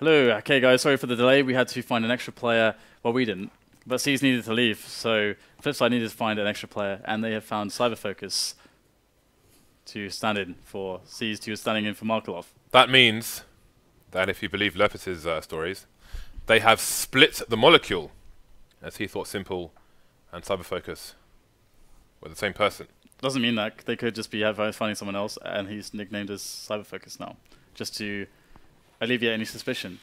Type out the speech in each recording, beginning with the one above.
Hello. Okay, guys. Sorry for the delay. We had to find an extra player. Well, we didn't, but C's needed to leave. So Flipside needed to find an extra player, and they have found Cyberfocus to stand in for C's, who is standing in for Markelov. That means that if you believe Lepus's stories, they have split the molecule, as he thought Simple and Cyberfocus were the same person. Doesn't mean that. They could just be finding someone else, and he's nicknamed as Cyberfocus now, just to alleviate any suspicion.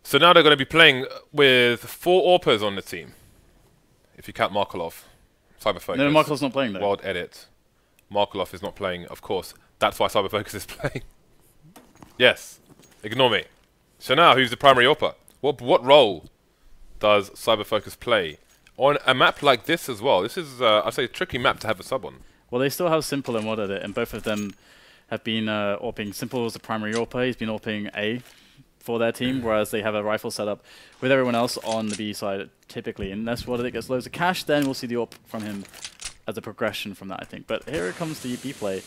So now they're going to be playing with 4 AWPers on the team, if you count Markelov, Cyberfocus. No, Markelov's not playing though. WorldEdit. Markelov is not playing, of course. That's why Cyberfocus is playing. Yes, ignore me. So now, who's the primary AWPer? What role does Cyberfocus play on a map like this as well? This is, I'd say, a tricky map to have a sub on. Well, they still have Simple and WorldEdit, and both of them have been AWPing. Simple was the primary AWPer. He's been AWPing A for their team, whereas they have a rifle setup with everyone else on the B side, typically. Unless WorldEdit gets loads of cash, then we'll see the AWP from him as a progression from that, I think. But here it comes to B play.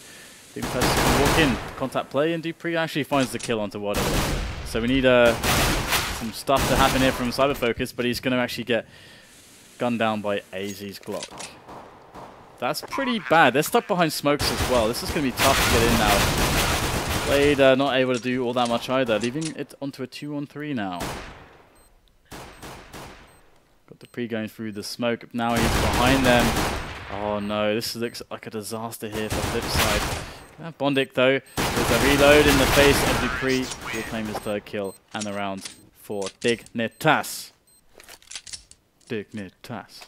Dignitas can walk in, contact play, and dupreeh actually finds the kill onto WorldEdit. So we need some stuff to happen here from Cyberfocus, but he's going to actually get gunned down by aizy's Glock. That's pretty bad. They're stuck behind smokes as well. This is going to be tough to get in now. Vlad not able to do all that much either, leaving it onto a 2-on-3 now. Got dupreeh going through the smoke. Now he's behind them. Oh no, this looks like a disaster here for Flipside. bondik though, with a reload in the face of dupreeh, will claim his 3rd kill and the round for Dignitas. Dignitas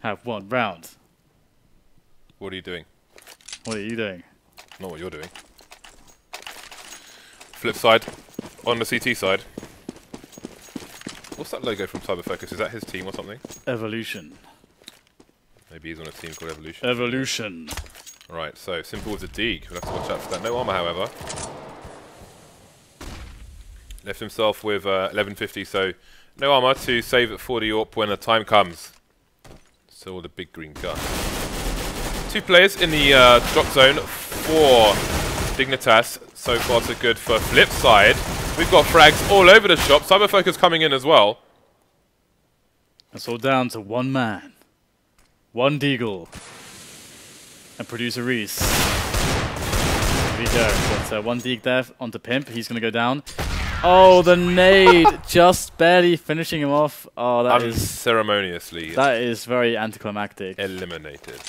have 1 round. What are you doing? What are you doing? Not what you're doing. Flipside, on the CT side. What's that logo from Cyberfocus? Is that his team or something? Evolution. Maybe he's on a team called Evolution. Evolution. Right, so Simple with a Dig. We'll have to watch out for that. No armor, however. Left himself with 1150, so no armor to save it for the AWP when the time comes. So the big green gun. 2 players in the drop zone for Dignitas. So far so good for Flipside. We've got frags all over the shop. Cyberfocus coming in as well. It's all down to 1 man. 1 deagle. And producer Reese. Here we go. Got 1 deag there onto Pimp. He's going to go down. Oh, the nade just barely finishing him off. Oh, that is unceremoniously. That is very anticlimactic. Eliminated.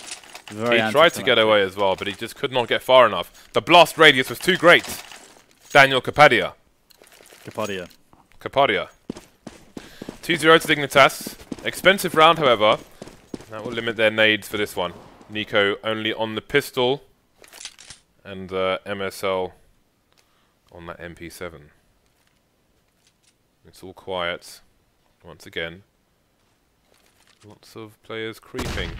Very he tried to get away as well, but he just could not get far enough. The blast radius was too great. Daniel Kapadia. Kapadia. 2-0 to Dignitas. Expensive round, however. That will limit their nades for this one. Nico only on the pistol. And MSL on that MP7. It's all quiet. Once again. Lots of players creeping.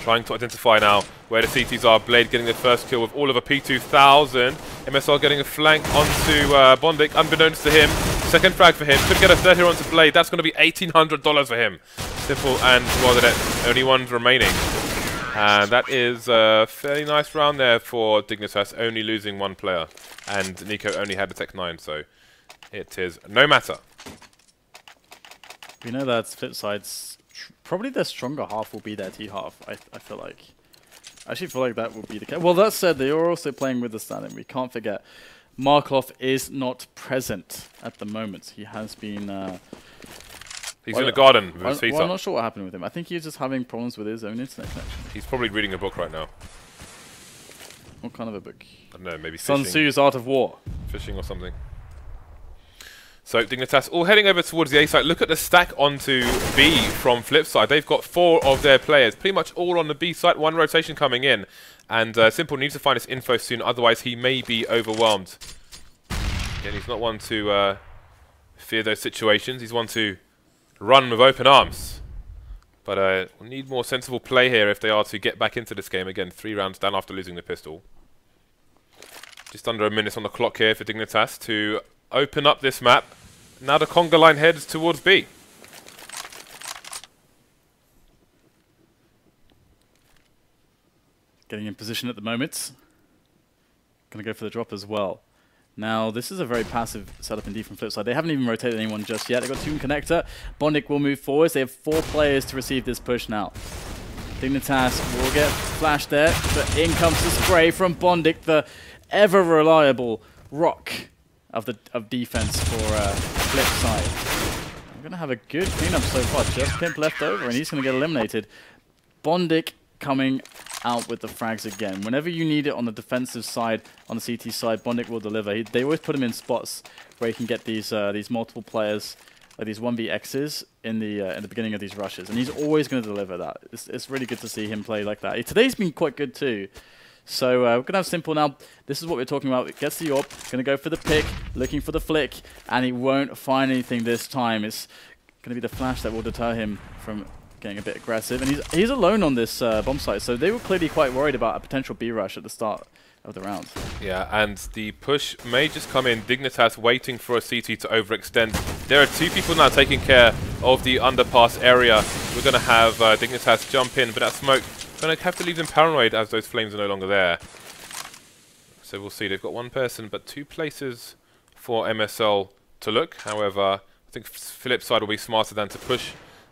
Trying to identify now where the CTs are. Blade getting the first kill with all of a P2000. MSL getting a flank onto bondik, unbeknownst to him. 2nd frag for him. Could get a 3rd here onto Blade. That's going to be $1,800 for him. Simple and WorldEdit, only 1 remaining. And that is a fairly nice round there for Dignitas, only losing 1 player. And Nico only had a Tech 9, so it is no matter. We know that Flipside's probably their stronger half will be their T half, I feel like. I actually feel like that would be the case. Well, that said, they are also playing with the standing. We can't forget, Markelov is not present at the moment. He has been... He's in the garden with his feet up. I'm not sure what happened with him. I think he's just having problems with his own internet connection. He's probably reading a book right now. What kind of a book? I don't know, maybe fishing. Sun Tzu's Art of War. Fishing or something. So Dignitas all heading over towards the A site. Look at the stack onto B from Flipside. They've got 4 of their players, pretty much all on the B site. 1 rotation coming in. And Simple needs to find his info soon, otherwise he may be overwhelmed. Again, he's not one to fear those situations. He's one to run with open arms. But we'll need more sensible play here if they are to get back into this game. Again, 3 rounds down after losing the pistol. Just under a minute on the clock here for Dignitas to open up this map. Now the conga line heads towards B. Getting in position at the moment. Gonna go for the drop as well. Now, this is a very passive setup indeed from Flipside. They haven't even rotated anyone just yet. They've got two in connector. bondik will move forwards. They have 4 players to receive this push now. Dignitas will get flashed there, but in comes the spray from bondik, the ever-reliable rock of defense for Flipside. We're going to have a good cleanup so far. Just Pimp left over, and he's going to get eliminated. bondik coming out with the frags again. Whenever you need it on the defensive side, on the CT side, bondik will deliver. They always put him in spots where you can get these multiple players, these 1vx's in the beginning of these rushes, and he's always going to deliver that. It's really good to see him play like that. Today's been quite good too. So we're going to have Simple now. This is what we're talking about. It gets the AWP, going to go for the pick, looking for the flick, and he won't find anything this time. It's going to be the flash that will deter him from getting a bit aggressive. And he's alone on this bomb site, so they were clearly quite worried about a potential B rush at the start of the round. Yeah, and the push may just come in. Dignitas waiting for a CT to overextend. There are 2 people now taking care of the underpass area. We're going to have Dignitas jump in, but that smoke going to have to leave them paranoid as those flames are no longer there. So we'll see. They've got 1 person, but 2 places for MSL to look. However, I think Flipside will be smarter than to push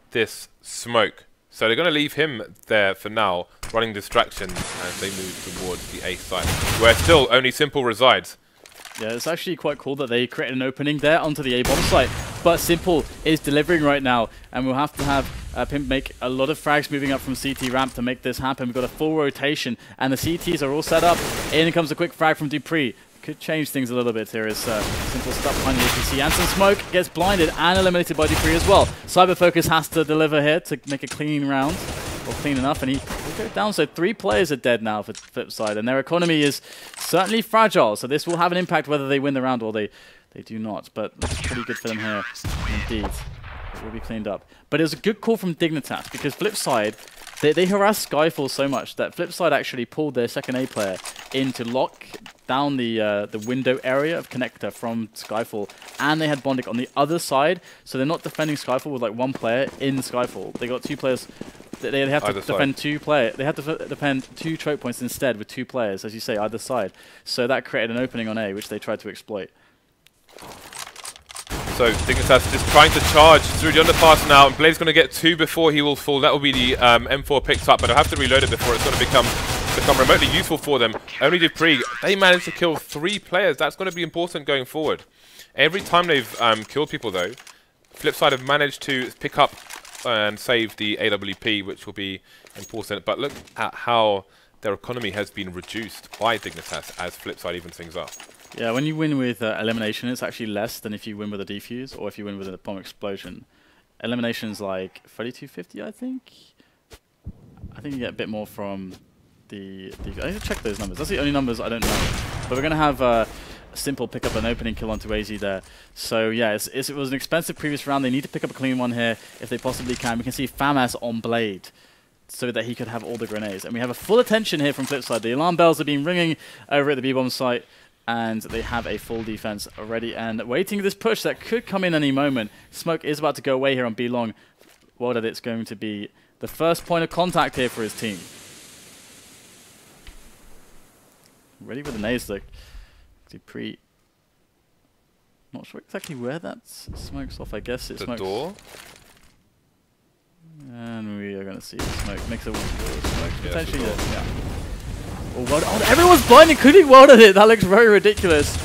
this smoke. So they're going to leave him there for now, running distraction as they move towards the A site, where still only Simple resides. Yeah, it's actually quite cool that they created an opening there onto the A bomb site. But Simple is delivering right now, and we'll have to have Pimp make a lot of frags moving up from CT ramp to make this happen. We've got a full rotation, and the CTs are all set up. In comes a quick frag from dupreeh. Could change things a little bit here as Simple stuck behind the APC. And some smoke gets blinded and eliminated by dupreeh as well. Cyberfocus has to deliver here to make a clean round, or clean enough, and he will go down. So 3 players are dead now for Flipside, and their economy is certainly fragile. So this will have an impact whether they win the round or they do not. But looks pretty good for them here, indeed. It will be cleaned up. But it was a good call from Dignitas, because Flipside, they harassed Skyfall so much that Flipside actually pulled their second A player in to lock down the window area of connector from Skyfall, and they had bondik on the other side, so they're not defending Skyfall with like 1 player in Skyfall. They got 2 players. They have to defend 2 players. They had to defend 2 choke points instead with 2 players, as you say, either side. So that created an opening on A, which they tried to exploit. So Dignitas just trying to charge through the underpass now, and Blade's going to get 2 before he will fall. That will be the M4 picked up, but I'll have to reload it before it's going to become remotely useful for them. Only dupreeh, they managed to kill 3 players. That's going to be important going forward. Every time they've killed people though, Flipside have managed to pick up and save the AWP, which will be important. But look at how their economy has been reduced by Dignitas as Flipside evens things up. Yeah, when you win with elimination, it's actually less than if you win with a defuse or if you win with a bomb explosion. Elimination's like 3250, I think. I think you get a bit more from the I need to check those numbers. That's the only numbers I don't know. But we're going to have Simple pick up an opening kill onto aizy there. So yeah, it was an expensive previous round. They need to pick up a clean one here if they possibly can. We can see FAMAS on Blade so that he could have all the grenades. And we have a full attention here from Flipside. The alarm bells have been ringing over at the B-bomb site, and they have a full defense already and waiting this push that could come in any moment. Smoke is about to go away here on B-long. WorldEdit's going to be the first point of contact here for his team. Ready with the nades, like dupreeh. Not sure exactly where that smokes off. I guess it smokes. The door. And we are going to see the smoke. Makes a smoke. Potentially, yeah. Oh, everyone's blind, including WorldEdit. That looks very ridiculous.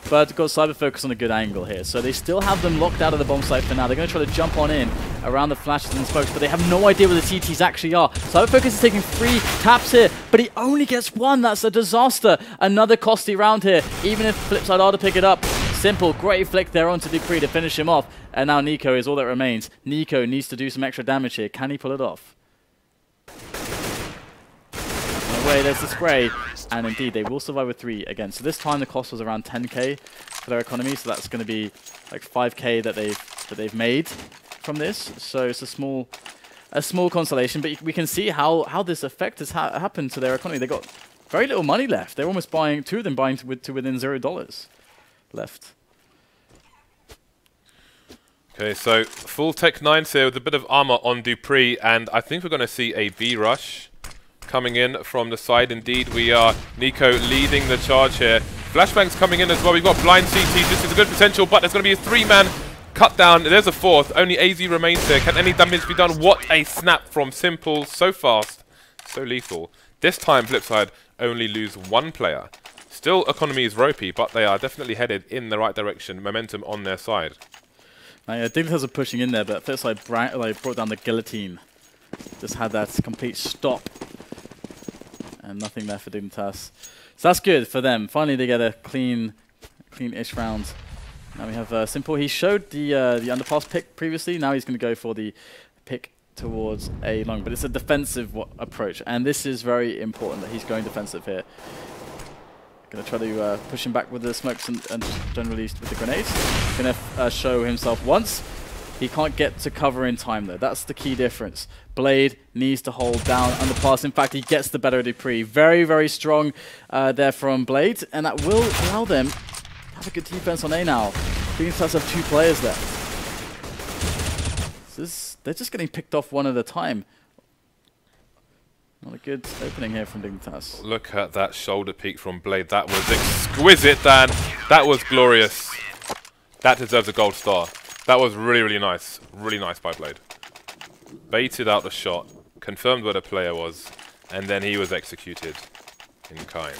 But got Cyberfocus on a good angle here. So they still have them locked out of the bomb site for now. They're going to try to jump on in around the flashes and smokes, but they have no idea where the CTs actually are. Cyberfocus is taking 3 taps here, but he only gets 1. That's a disaster. Another costly round here, even if Flipside are to pick it up. Simple, great flick there onto dupreeh to finish him off. And now Nico is all that remains. Nico needs to do some extra damage here. Can he pull it off? Away, there's the spray. And indeed, they will survive with 3 again. So this time the cost was around 10k for their economy. So that's going to be like 5k that they've made from this. So it's a small consolation. But we can see how this effect has happened to their economy. They got very little money left. They're almost buying, 2 of them buying to within $0 left. Okay, so full tech 9s here with a bit of armor on dupreeh, and I think we're going to see a B rush coming in from the side. Indeed, we are Nico leading the charge here. Flashbang's coming in as well. We've got blind CT. This is a good potential, but there's going to be a 3-man cut down. There's a 4th. Only aizy remains there. Can any damage be done? What a snap from Simple. So fast. So lethal. This time, Flipside only lose 1 player. Still, economy is ropey, but they are definitely headed in the right direction. Momentum on their side. Dignitas are pushing in there, but Flipside brought down the guillotine. Just had that complete stop. And nothing there for Dignitas. So that's good for them. Finally, they get a clean-ish round. Now we have Simple. He showed the underpass pick previously. Now he's going to go for the pick towards A long. But it's a defensive approach. And this is very important that he's going defensive here. Going to try to push him back with the smokes and generally with the grenades. Going to show himself once. He can't get to cover in time though. That's the key difference. Blade needs to hold down underpass. In fact, he gets the better dupreeh. Very, very strong there from Blade. And that will allow them to have a good defense on A now. Dignitas have 2 players there. They're just getting picked off one at a time. Not a good opening here from Dignitas. Look at that shoulder peek from Blade. That was exquisite, Dan. That was glorious. That deserves a gold star. That was really, really nice. Really nice by Blade. Baited out the shot, confirmed where the player was, and then he was executed in kind.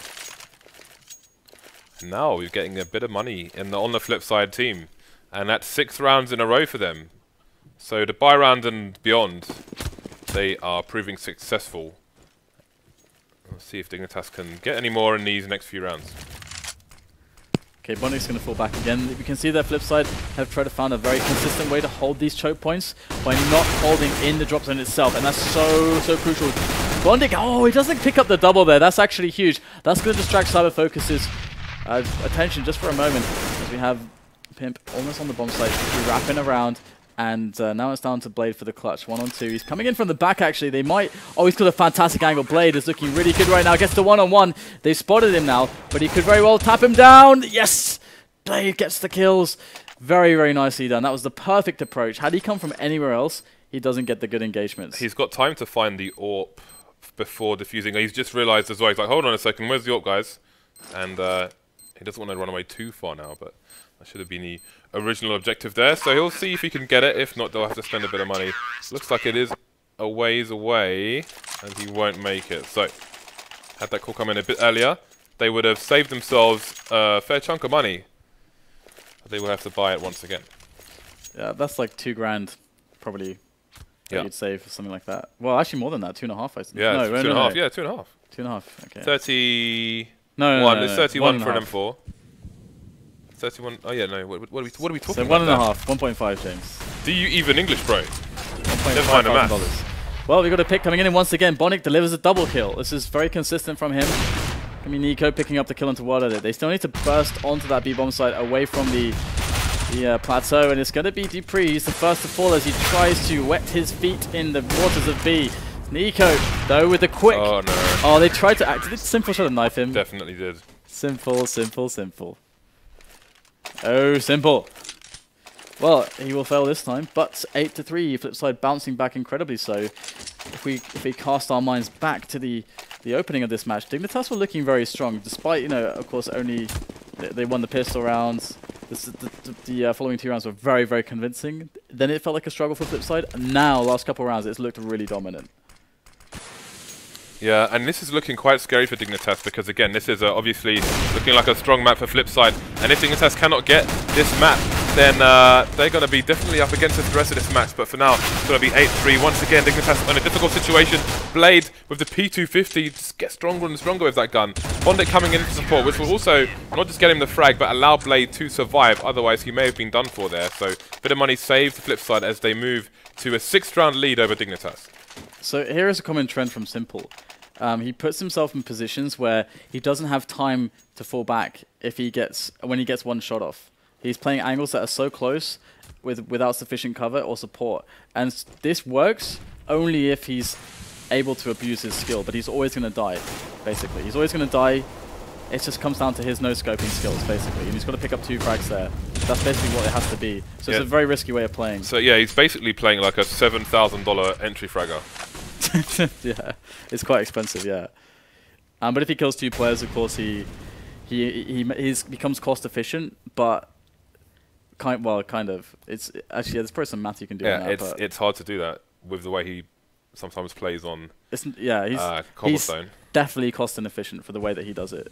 And now we're getting a bit of money on the Flipside team. And that's 6 rounds in a row for them. So the buy round and beyond, they are proving successful. Let's see if Dignitas can get any more in these next few rounds. Okay, bondik's going to fall back again. You can see that Flipside have tried to find a very consistent way to hold these choke points by not holding in the drop zone itself, and that's so crucial. bondik, oh, he doesn't pick up the double there. That's actually huge. That's going to distract Cyber Focus's attention just for a moment, as we have Pimp almost on the bomb site, wrapping around. And now it's down to Blade for the clutch. 1-on-2. He's coming in from the back, actually. They might... Oh, he's got a fantastic angle. Blade is looking really good right now. Gets the 1-on-1. They spotted him now, but he could very well tap him down. Yes! Blade gets the kills. Very, very nicely done. That was the perfect approach. Had he come from anywhere else, he doesn't get the good engagements. He's got time to find the AWP before defusing. He's just realized as well. He's like, hold on a second. Where's the AWP, guys? And he doesn't want to run away too far now, but... That should have been the original objective there. So he'll see if he can get it. If not, they'll have to spend a bit of money. Looks like it is a ways away, and he won't make it. So, had that call come in a bit earlier, they would have saved themselves a fair chunk of money. They will have to buy it once again. Yeah, that's like $2,000, probably. Yeah. You'd save something like that. Well, actually more than that. 2.5. I think. Yeah, no, 2.5. Yeah, 2.5. 2.5. Okay. 31. No, It's 31 for an M4. 31. Oh yeah, no. What are we talking about? So 1.5, 1.5, James. Do you even English, bro? Never mind the math. Well, we got a pick coming in once again. bondik delivers a double kill. This is very consistent from him. I mean, Nico picking up the kill into WorldEdit. They still need to burst onto that B-bomb site away from the plateau, and it's going to be dupreeh. He's the first to fall as he tries to wet his feet in the waters of B. Nico, though, with the quick. Oh no! Oh, they tried to act. Did Simple try to knife him? Definitely did. Simple, simple, simple. Oh, Simple. Well, he will fail this time, but 8-3. Flipside bouncing back incredibly so. If we cast our minds back to the opening of this match, Dignitas were looking very strong, despite, you know, of course, only they won the pistol rounds. The following 2 rounds were very, very convincing. Then it felt like a struggle for Flipside. Now, last couple of rounds, it's looked really dominant. Yeah, and this is looking quite scary for Dignitas because, again, this is obviously looking like a strong map for Flipside. And if Dignitas cannot get this map, then they're going to be definitely up against the rest of this match. But for now, it's going to be 8-3. Once again, Dignitas in a difficult situation. Blade with the P250 just gets stronger and stronger with that gun. bondik coming in for support, which will also not just get him the frag, but allow Blade to survive. Otherwise, he may have been done for there. So, a bit of money saved for Flipside as they move to a 6th round lead over Dignitas. So here is a common trend from Simple. He puts himself in positions where he doesn't have time to fall back when he gets one shot off. He's playing angles that are so close without sufficient cover or support. And this works only if he's able to abuse his skill, but he's always going to die, basically. He's always going to die. It just comes down to his no-scoping skills, basically. And he's got to pick up 2 frags there. That's basically what it has to be. So it's a very risky way of playing. So yeah, he's basically playing like a $7,000 entry fragger. Yeah, it's quite expensive, yeah. But if he kills 2 players, of course, he he becomes cost efficient, but kind of. It's actually there's probably some math you can do. Yeah, on that, it's hard to do that with the way he sometimes plays on. He's Cobblestone. definitely cost inefficient for the way that he does it.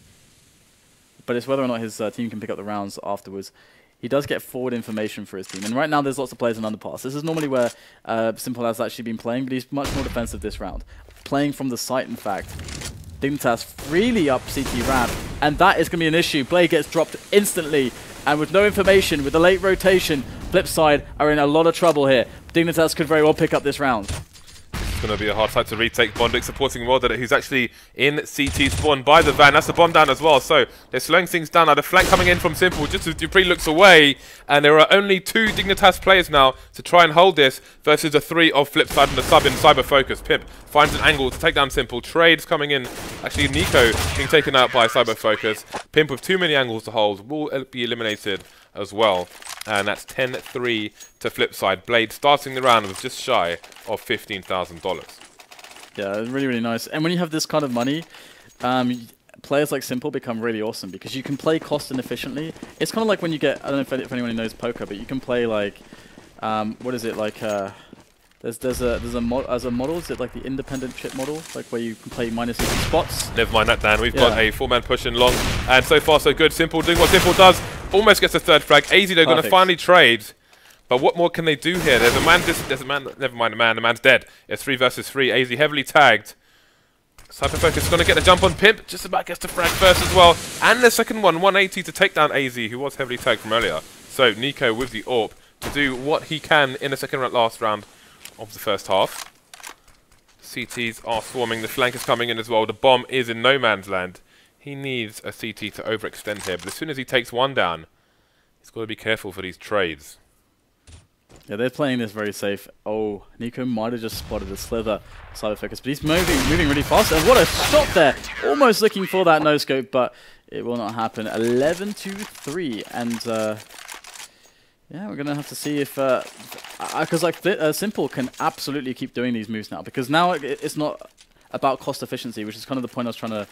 But it's whether or not his team can pick up the rounds afterwards. He does get forward information for his team. And right now there's lots of players in underpass. This is normally where Simple has actually been playing, but he's much more defensive this round. Playing from the site, in fact. Dignitas really up CT ramp, and that is going to be an issue. Blade gets dropped instantly, and with no information, with the late rotation, Flipside are in a lot of trouble here. Dignitas could very well pick up this round. It's going to be a hard fight to retake. bondik supporting WorldEdit, who's actually in CT spawn by the van. That's the bomb down as well, so they're slowing things down. Now the flank coming in from Simple, just as dupreeh looks away, and there are only 2 Dignitas players now to try and hold this versus the 3 of Flipside and the sub in Cyber Focus. Pimp finds an angle to take down Simple. Trades coming in. Actually, Nico being taken out by Cyber Focus. Pimp with too many angles to hold will be eliminated as well. And that's 10-3 to Flipside. Blade starting the round with just shy of $15,000. Yeah, really, really nice. And when you have this kind of money, players like Simple become really awesome because you can play cost inefficiently. It's kind of like when you get, I don't know if anyone knows poker, but you can play like, what is it, like, there's a model, is it like the independent chip model, like where you can play -50 spots? Never mind that, Dan. We've got a 4-man push in long, and so far so good. Simple doing what Simple does, almost gets a 3rd frag. aizy, they're going to finally trade, but what more can they do here? There's a man, never mind a man, the man's dead. It's 3 versus 3. aizy heavily tagged. Cyber Focus is going to get the jump on Pimp, just about gets the frag first as well, and the second one, 180 to take down aizy, who was heavily tagged from earlier. So Nico with the AWP to do what he can in the last round of the first half. CTs are swarming, the flank is coming in as well, the bomb is in no man's land. He needs a CT to overextend here, but as soon as he takes one down, he's got to be careful for these trades. Yeah, they're playing this very safe. Oh, Nico might have just spotted a slither Cyber Focus, but he's moving really fast, and what a shot there! Almost looking for that no-scope, but it will not happen. 11-3, and yeah, we're going to have to see if... Because like Simple can absolutely keep doing these moves now, because now it's not about cost efficiency, which is kind of the point I was trying to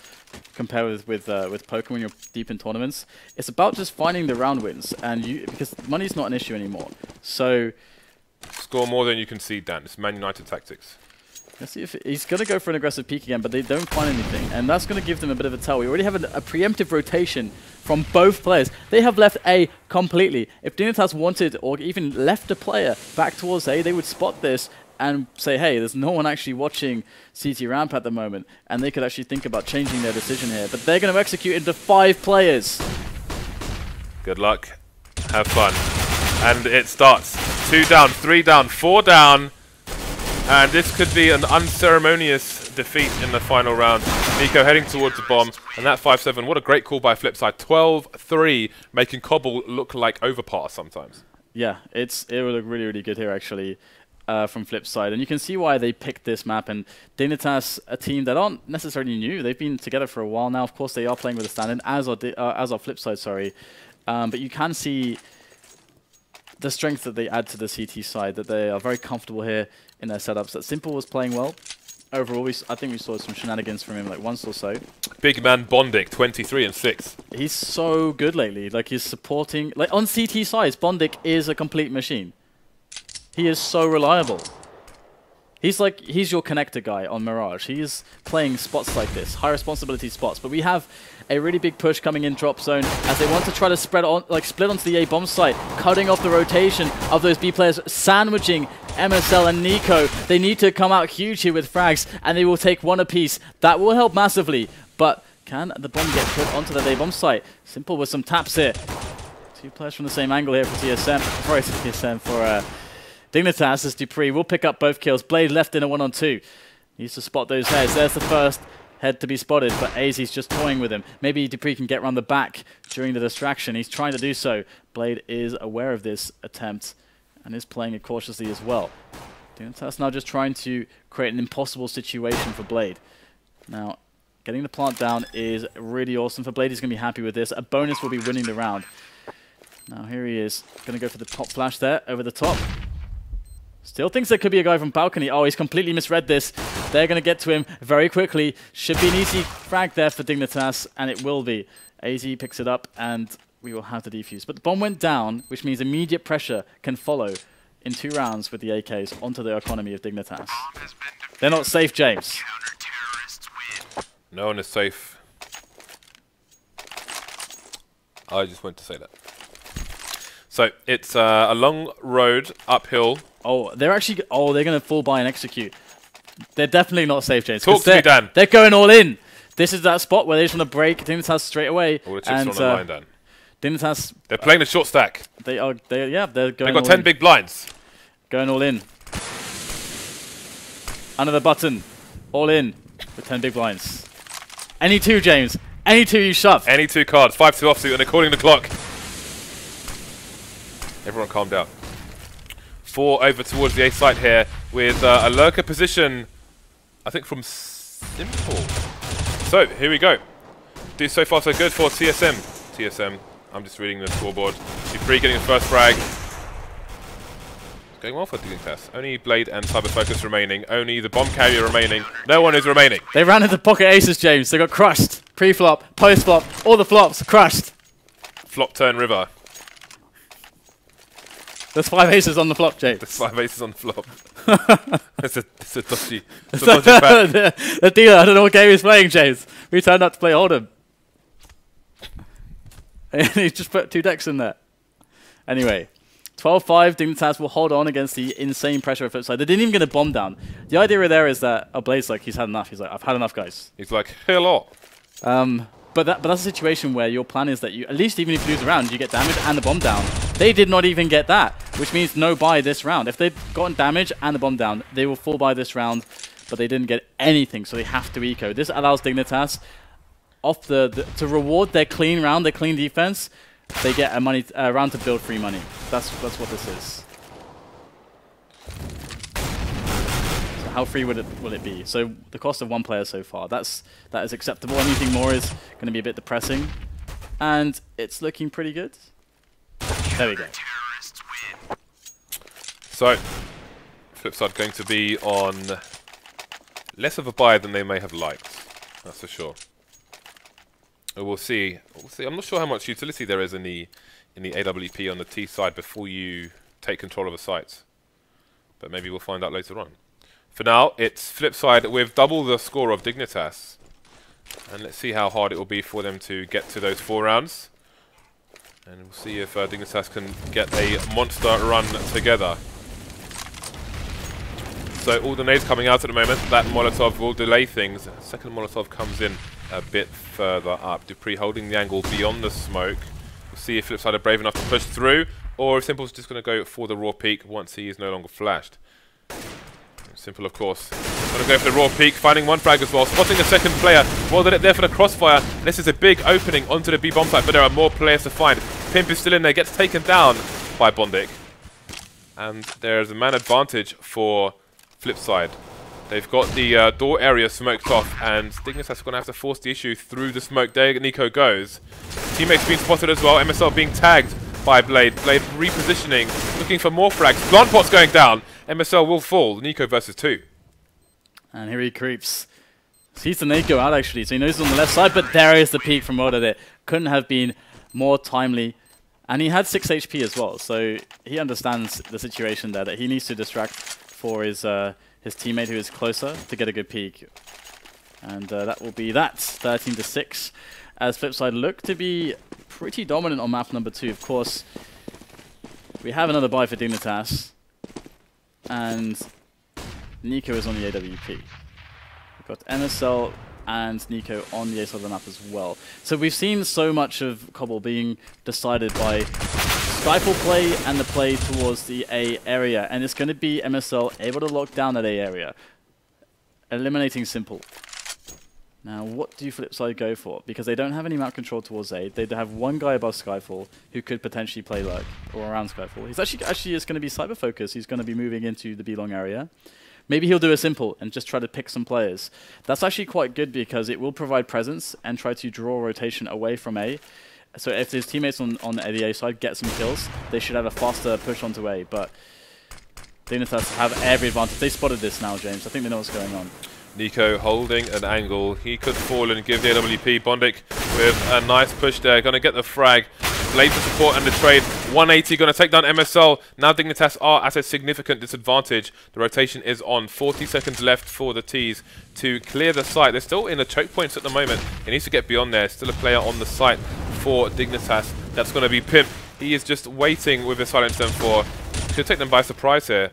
compare with poker when you're deep in tournaments. It's about just finding the round wins, and because money's not an issue anymore. So... Score more than you can see, Dan. It's Man United tactics. Let's see if he's going to go for an aggressive peek again, but they don't find anything, and that's going to give them a bit of a tell. We already have a preemptive rotation from both players. They have left A completely. If Dignitas wanted or even left a player back towards A, they would spot this and say, hey, there's no one actually watching CT ramp at the moment, and they could actually think about changing their decision here. But they're going to execute into 5 players. Good luck. Have fun. And it starts. 2 down, 3 down, 4 down. And this could be an unceremonious defeat in the final round. Nico heading towards the bomb, and that 5-7. What a great call by Flipside. 12-3, making Cobble look like overpass sometimes. Yeah, it would look really, really good here, actually, from Flipside. And you can see why they picked this map. And Dignitas, a team that aren't necessarily new. They've been together for a while now. Of course, they are playing with a stand-in, as are Flipside, sorry. But you can see the strength that they add to the CT side, that they are very comfortable here in their setups. That Simple was playing well. Overall, I think we saw some shenanigans from him like once or so. Big man bondik, 23-6. He's so good lately. Like, he's supporting... Like, on CT sides, bondik is a complete machine. He is so reliable. He's your connector guy on Mirage. He is playing spots like this, high responsibility spots. But we have a really big push coming in drop zone as they want to try to split onto the A bomb site, cutting off the rotation of those B players, sandwiching MSL and Nico. They need to come out huge here with frags, and they will take 1 apiece. That will help massively. But can the bomb get put onto the A bomb site? Simple with some taps here. 2 players from the same angle here for TSM. Sorry, TSM for Dignitas as dupreeh will pick up both kills. Blade left in a 1-on-2. Needs to spot those heads. There's the first head to be spotted, but aizy's just toying with him. Maybe dupreeh can get around the back during the distraction. He's trying to do so. Blade is aware of this attempt and is playing it cautiously as well. Dignitas now just trying to create an impossible situation for Blade. Now, getting the plant down is really awesome for Blade. He's going to be happy with this. A bonus will be winning the round. Now here he is. Going to go for the top flash there, over the top. Still thinks there could be a guy from balcony. Oh, he's completely misread this. They're going to get to him very quickly. Should be an easy frag there for Dignitas, and it will be. aizy picks it up, and we will have the defuse. But the bomb went down, which means immediate pressure can follow in 2 rounds with the AKs onto the economy of Dignitas. They're not safe, James. No one is safe. I just went to say that. So it's a long road uphill. Oh, they're actually. Oh, they're going to fall by and execute. They're definitely not safe, James. Talk to me, Dan. They're going all in. This is that spot where they just want to break Dignitas straight away. All the chips are on the line, Dan. Dignitas. They're playing the short stack. They are. Yeah, they're going. They've got 10 big blinds. Going all in. Under the button. All in with 10 big blinds. Any 2, James. Any 2 you shove. Any 2 cards. 5-2 offsuit and according to the clock. Everyone calm down. 4 over towards the A site here with a lurker position, I think, from Simple. So, here we go. Do so far so good for TSM. TSM, I'm just reading the scoreboard. dupreeh getting the first frag. Going well for Dignitas. Only Blade and Cyber Focus remaining. Only the bomb carrier remaining. No one is remaining. They ran into pocket aces, James. They got crushed. Pre-flop, post-flop, all the flops crushed. Flop turn river. There's 5 aces on the flop, James. There's 5 aces on the flop. It's a dodgy. It's a dodgy pack. The dealer, I don't know what game he's playing, James. We turned up to play Hold'em. And he just put 2 decks in there. Anyway. 12-5, Dignitas will hold on against the insane pressure of Flipside. They didn't even get a bomb down. The idea there is that Blade's like, he's had enough. He's like, I've had enough, guys. He's like, hello. But that's a situation where your plan is that you, at least even if you lose a round, you get damage and the bomb down. They did not even get that, which means no buy this round. If they've gotten damage and the bomb down, they will fall by this round, but they didn't get anything, so they have to eco. This allows Dignitas off to reward their clean round, their clean defense. They get a round to build free money. That's what this is. So how free will it be? So the cost of 1 player so far. That is acceptable. Anything more is going to be a bit depressing, and it's looking pretty good. There we go. So Flipside going to be on less of a buy than they may have liked. That's for sure. We'll see. I'm not sure how much utility there is in the AWP on the T side before you take control of a site, but maybe we'll find out later on. For now, it's Flipside with double the score of Dignitas, and let's see how hard it will be for them to get to those 4 rounds. And we'll see if Dignitas can get a monster run together. So all the nades coming out at the moment. That Molotov will delay things. Second Molotov comes in a bit further up. dupreeh holding the angle beyond the smoke. We'll see if Flipside are brave enough to push through, or if Simple's just going to go for the raw peak once he is no longer flashed. Simple, of course, going to go for the raw peak, finding 1 frag as well, spotting a second player. WorldEdit there for the crossfire. This is a big opening onto the B bomb site, but there are more players to find. Pimp is still in there, gets taken down by bondik, and there's a man advantage for Flipside. They've got the door area smoked off, and Dignitas are going to have to force the issue through the smoke. There Nico goes. Teammates being spotted as well. MSL being tagged by Blade. Blade repositioning, looking for more frags. Plant pot's going down. MSL will fall. Nico versus 2. And here he creeps. Sees the Nico out, actually, so he knows he's on the left side, but there is the peak from WorldEdit. Couldn't have been more timely. And he had 6 HP as well, so he understands the situation there, that he needs to distract for his teammate who is closer to get a good peak. And that will be that, 13-6, as Flipside look to be pretty dominant on map number 2. Of course, we have another buy for Dignitas, and Nico is on the AWP. We've got MSL and Nico on the A side of the map as well. So we've seen so much of Cobble being decided by Skyfall play and the play towards the A area, and it's going to be MSL able to lock down that A area, eliminating Simple. Now, what do Flipside go for? Because they don't have any map control towards A. They have 1 guy above Skyfall who could potentially play Lurk or around Skyfall. He's actually is going to be cyber focused. He's going to be moving into the B long area. Maybe he'll do a Simple and just try to pick some players. That's actually quite good because it will provide presence and try to draw rotation away from A. So if his teammates on the A side get some kills, they should have a faster push onto A. But Dignitas have every advantage. They spotted this now, James. I think they know what's going on. Nico holding an angle. He could fall and give the AWP. bondik with a nice push there. Going to get the frag. Blade for support and the trade. 180 going to take down MSL. Now Dignitas are at a significant disadvantage. The rotation is on. 40 seconds left for the T's to clear the site. They're still in the choke points at the moment. He needs to get beyond there. Still a player on the site for Dignitas. That's going to be Pimp. He is just waiting with his silence M4. Could take them by surprise here.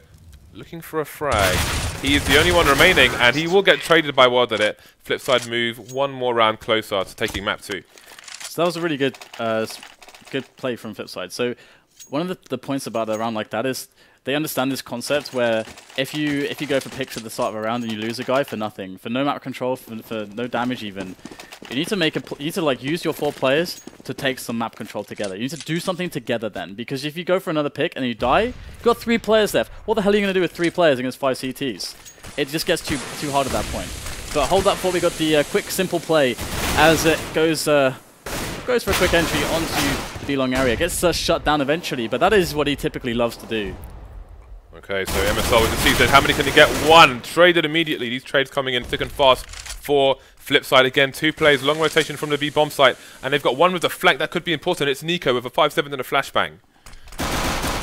Looking for a frag. He is the only one remaining, and he will get traded by WorldEdit. Flipside move one more round closer to taking map 2. So that was a really good good play from Flipside. So one of the points about a round like that is they understand this concept where if you go for picks at the start of a round and you lose a guy for nothing, for no map control, for no damage even, you need to like use your 4 players to take some map control together. You need to do something together then, because if you go for another pick and you die, you've got 3 players left. What the hell are you going to do with 3 players against 5 CTs? It just gets too hard at that point. But hold that thought. We got the quick simple play as it goes for a quick entry onto the B-long area. Gets shut down eventually, but that is what he typically loves to do. Okay, so MSL with the CZ. How many can he get? 1. Traded immediately. These trades coming in thick and fast for Flipside. Again, 2 plays. Long rotation from the B bomb site. And they've got one with the flank. That could be important. It's Nico with a 5-7 and a flashbang.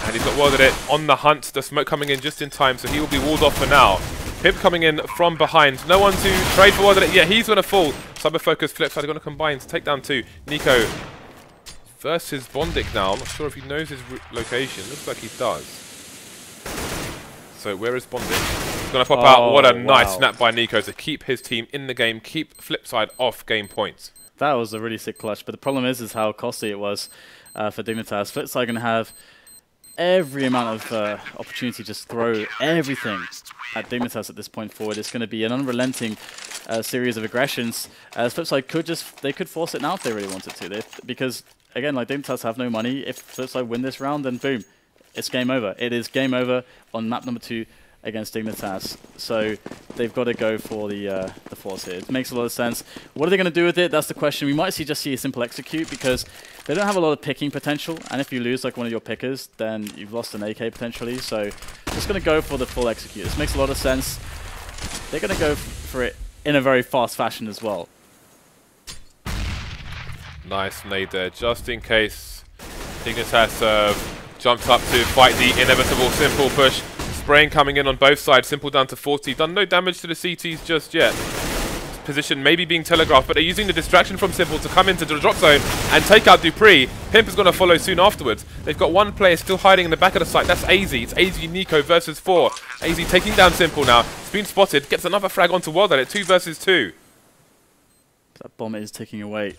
And he's got WorldEdit on the hunt. The smoke coming in just in time, so he will be walled off for now. Pimp coming in from behind. No one to trade for WorldEdit. Yeah, he's going to fall. Cyber focus. Flipside are going to combine to take down 2. Nico versus bondik now. I'm not sure if he knows his location. Looks like he does. So where is bondik? He's going to pop out. What a nice snap by Nico to keep his team in the game, keep Flipside off game points. That was a really sick clutch, but the problem is how costly it was for Dignitas. Flipside going to have every amount of opportunity to just throw everything at Dignitas at this point forward. It's going to be an unrelenting series of aggressions. Flipside could force it now if they really wanted to. Because again, like Dignitas have no money. If Flipside win this round, then boom, it's game over. It is game over on map number 2 against Dignitas. So they've got to go for the force here. It makes a lot of sense. What are they going to do with it? That's the question. We might just see a simple execute because they don't have a lot of picking potential. And if you lose like one of your pickers, then you've lost an AK potentially. So just going to go for the full execute. This makes a lot of sense. They're going to go for it in a very fast fashion as well. Nice nade there, just in case Dignitas jumps up to fight the inevitable simple push. Spraying coming in on both sides. Simple down to 40. Done no damage to the CTs just yet. Position maybe being telegraphed, but they're using the distraction from Simple to come into the drop zone and take out dupreeh. Pimp is going to follow soon afterwards. They've got 1 player still hiding in the back of the site. That's aizy. It's aizy Nico versus 4. aizy taking down Simple now. It's been spotted. Gets another frag onto WorldEdit. 2 versus 2. That bomb is ticking away.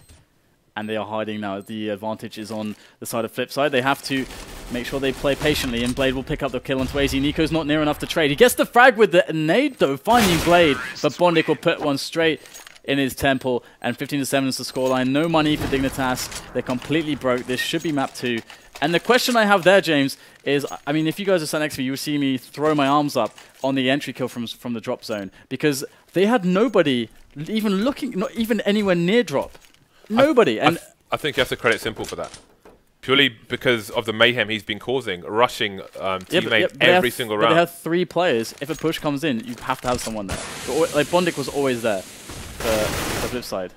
And they are hiding now. The advantage is on the side of Flipside. They have to make sure they play patiently, and Blade will pick up the kill onto aizy. Nico's not near enough to trade. He gets the frag with the nade, though, finding Blade, but bondik will put one straight in his temple, and 15-7 is the scoreline. No money for Dignitas. They're completely broke. This should be map 2. And the question I have there, James, is, I mean, if you guys are sat next to me, you will see me throw my arms up on the entry kill from the drop zone, because they had nobody even looking, not even anywhere near drop. Nobody. I think you have to credit Simple for that. Purely because of the mayhem he's been causing, rushing teammates every single round. But they have 3 players. If a push comes in, you have to have someone there. But, like, bondik was always there for Flipside.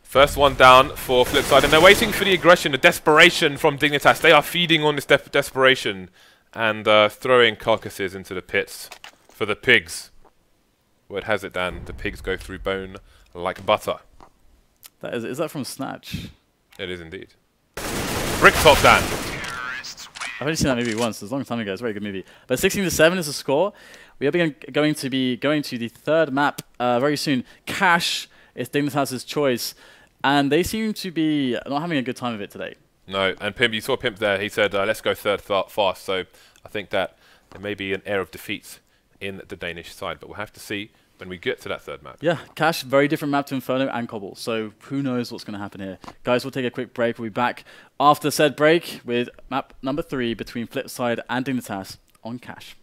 First one down for Flipside, and they're waiting for the aggression, the desperation from Dignitas. They are feeding on this desperation and throwing carcasses into the pits for the pigs. Word has it, Dan, the pigs go through bone like butter. Is that from Snatch? It is indeed. Bricktop, Dan. I've only seen that movie once. It's a long time ago. It's a very good movie. But 16-7 is the score. We are going to be going to the 3rd map very soon. Cash is Dignitas' choice. And they seem to be not having a good time of it today. No, and Pimp, you saw Pimp there. He said, let's go 3rd fast. So I think that there may be an air of defeat in the Danish side. But we'll have to see when we get to that 3rd map. Yeah, Cash, very different map to Inferno and Cobble. So who knows what's going to happen here. Guys, we'll take a quick break. We'll be back after said break with map number 3 between Flipside and Dignitas on Cash.